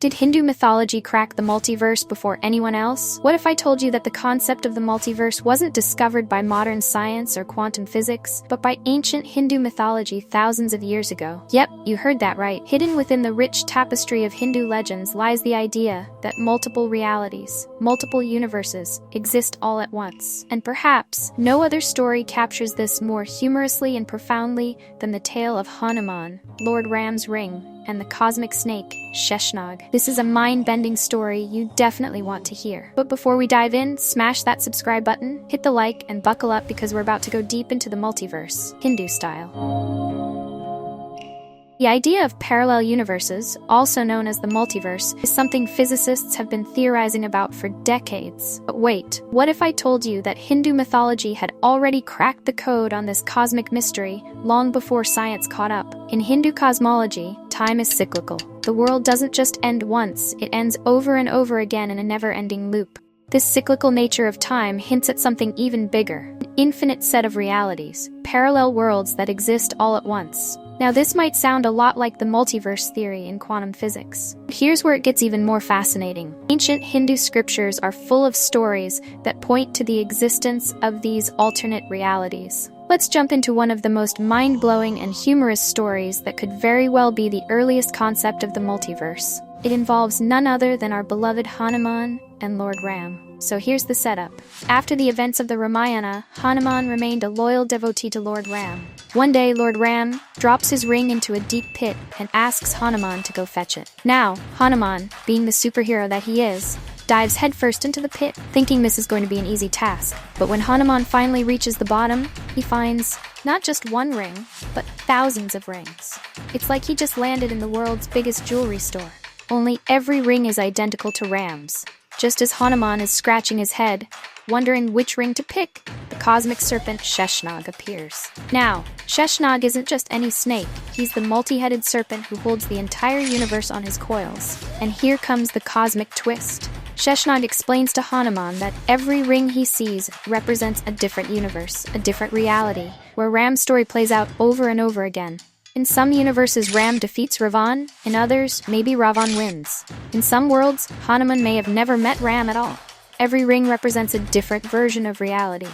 Did Hindu mythology crack the multiverse before anyone else? What if I told you that the concept of the multiverse wasn't discovered by modern science or quantum physics, but by ancient Hindu mythology thousands of years ago? Yep, you heard that right. Hidden within the rich tapestry of Hindu legends lies the idea that multiple realities, multiple universes, exist all at once. And perhaps no other story captures this more humorously and profoundly than the tale of Hanuman, Lord Ram's ring, and the cosmic snake, Sheshnaag. This is a mind-bending story you definitely want to hear. But before we dive in, smash that subscribe button, hit the like, and buckle up because we're about to go deep into the multiverse, Hindu style. The idea of parallel universes, also known as the multiverse, is something physicists have been theorizing about for decades. But wait, what if I told you that Hindu mythology had already cracked the code on this cosmic mystery long before science caught up? In Hindu cosmology, time is cyclical. The world doesn't just end once, it ends over and over again in a never-ending loop. This cyclical nature of time hints at something even bigger, an infinite set of realities, parallel worlds that exist all at once. Now this might sound a lot like the multiverse theory in quantum physics. But here's where it gets even more fascinating. Ancient Hindu scriptures are full of stories that point to the existence of these alternate realities. Let's jump into one of the most mind-blowing and humorous stories that could very well be the earliest concept of the multiverse. It involves none other than our beloved Hanuman and Lord Ram. So here's the setup. After the events of the Ramayana, Hanuman remained a loyal devotee to Lord Ram. One day, Lord Ram drops his ring into a deep pit and asks Hanuman to go fetch it. Now, Hanuman, being the superhero that he is, dives headfirst into the pit, thinking this is going to be an easy task. But when Hanuman finally reaches the bottom, he finds not just one ring, but thousands of rings. It's like he just landed in the world's biggest jewelry store. Only every ring is identical to Ram's. Just as Hanuman is scratching his head, wondering which ring to pick, the cosmic serpent Sheshnaag appears. Now, Sheshnaag isn't just any snake, he's the multi-headed serpent who holds the entire universe on his coils. And here comes the cosmic twist. Sheshnaag explains to Hanuman that every ring he sees represents a different universe, a different reality, where Ram's story plays out over and over again. In some universes, Ram defeats Ravan. In others, maybe Ravan wins. In some worlds, Hanuman may have never met Ram at all. Every ring represents a different version of reality.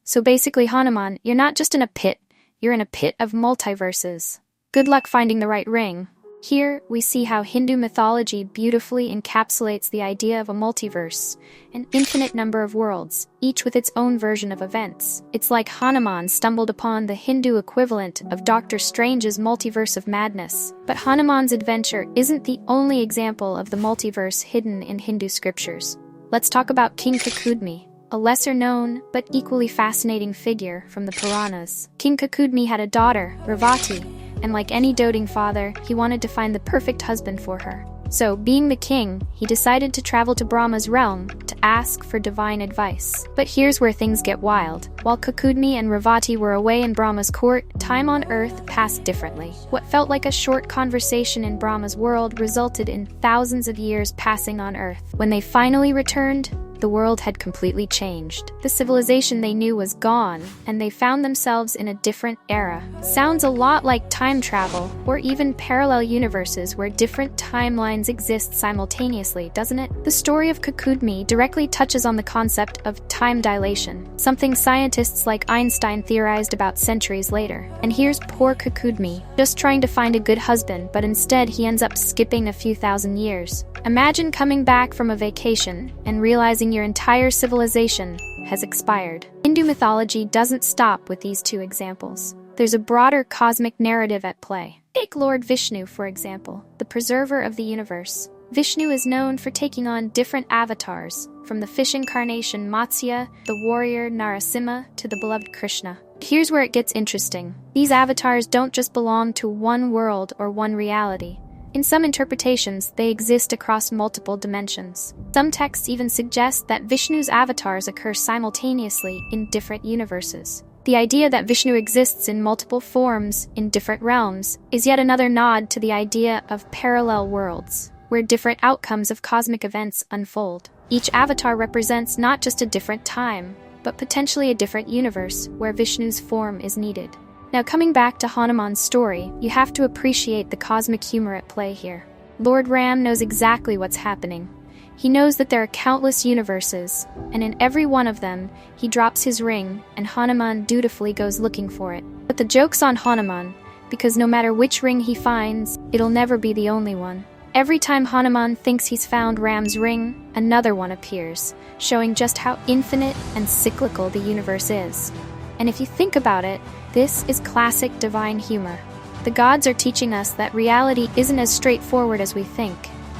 So basically, Hanuman, you're not just in a pit, you're in a pit of multiverses. Good luck finding the right ring. Here, we see how Hindu mythology beautifully encapsulates the idea of a multiverse, an infinite number of worlds, each with its own version of events. It's like Hanuman stumbled upon the Hindu equivalent of Doctor Strange's multiverse of madness. But Hanuman's adventure isn't the only example of the multiverse hidden in Hindu scriptures. Let's talk about King Kakudmi, a lesser-known but equally fascinating figure from the Puranas. King Kakudmi had a daughter, Revati, and like any doting father, he wanted to find the perfect husband for her. So, being the king, he decided to travel to Brahma's realm to ask for divine advice. But here's where things get wild. While Kakudmi and Revati were away in Brahma's court, time on Earth passed differently. What felt like a short conversation in Brahma's world resulted in thousands of years passing on Earth. When they finally returned, the world had completely changed. The civilization they knew was gone, and they found themselves in a different era. Sounds a lot like time travel, or even parallel universes where different timelines exist simultaneously, doesn't it? The story of Kakudmi directly touches on the concept of time dilation, something scientists like Einstein theorized about centuries later. And here's poor Kakudmi, just trying to find a good husband, but instead he ends up skipping a few thousand years. Imagine coming back from a vacation and realizing your entire civilization has expired. Hindu mythology doesn't stop with these two examples. There's a broader cosmic narrative at play. Take Lord Vishnu, for example, the preserver of the universe. Vishnu is known for taking on different avatars, from the fish incarnation Matsya, the warrior Narasimha, to the beloved Krishna. Here's where it gets interesting. These avatars don't just belong to one world or one reality. In some interpretations, they exist across multiple dimensions. Some texts even suggest that Vishnu's avatars occur simultaneously in different universes. The idea that Vishnu exists in multiple forms in different realms is yet another nod to the idea of parallel worlds, where different outcomes of cosmic events unfold. Each avatar represents not just a different time, but potentially a different universe where Vishnu's form is needed. Now, coming back to Hanuman's story, you have to appreciate the cosmic humor at play here. Lord Ram knows exactly what's happening. He knows that there are countless universes, and in every one of them, he drops his ring, and Hanuman dutifully goes looking for it. But the joke's on Hanuman, because no matter which ring he finds, it'll never be the only one. Every time Hanuman thinks he's found Ram's ring, another one appears, showing just how infinite and cyclical the universe is. And if you think about it, this is classic divine humor. The gods are teaching us that reality isn't as straightforward as we think.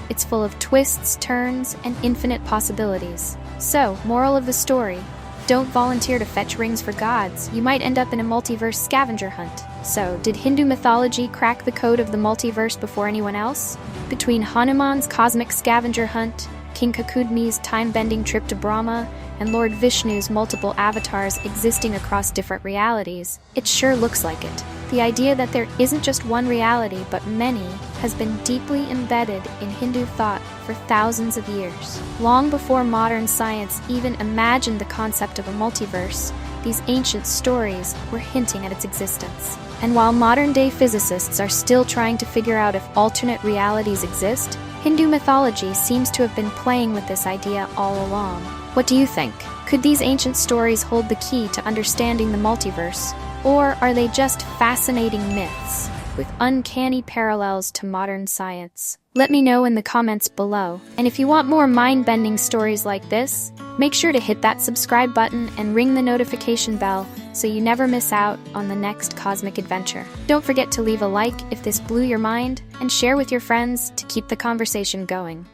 It's full of twists, turns, and infinite possibilities. So, moral of the story, don't volunteer to fetch rings for gods. You might end up in a multiverse scavenger hunt. So, did Hindu mythology crack the code of the multiverse before anyone else? Between Hanuman's cosmic scavenger hunt, King Kakudmi's time-bending trip to Brahma, and Lord Vishnu's multiple avatars existing across different realities, it sure looks like it. The idea that there isn't just one reality, but many, has been deeply embedded in Hindu thought for thousands of years. Long before modern science even imagined the concept of a multiverse, these ancient stories were hinting at its existence. And while modern-day physicists are still trying to figure out if alternate realities exist, Hindu mythology seems to have been playing with this idea all along. What do you think? Could these ancient stories hold the key to understanding the multiverse? Or are they just fascinating myths with uncanny parallels to modern science? Let me know in the comments below. And if you want more mind-bending stories like this, make sure to hit that subscribe button and ring the notification bell so you never miss out on the next cosmic adventure. Don't forget to leave a like if this blew your mind and share with your friends to keep the conversation going.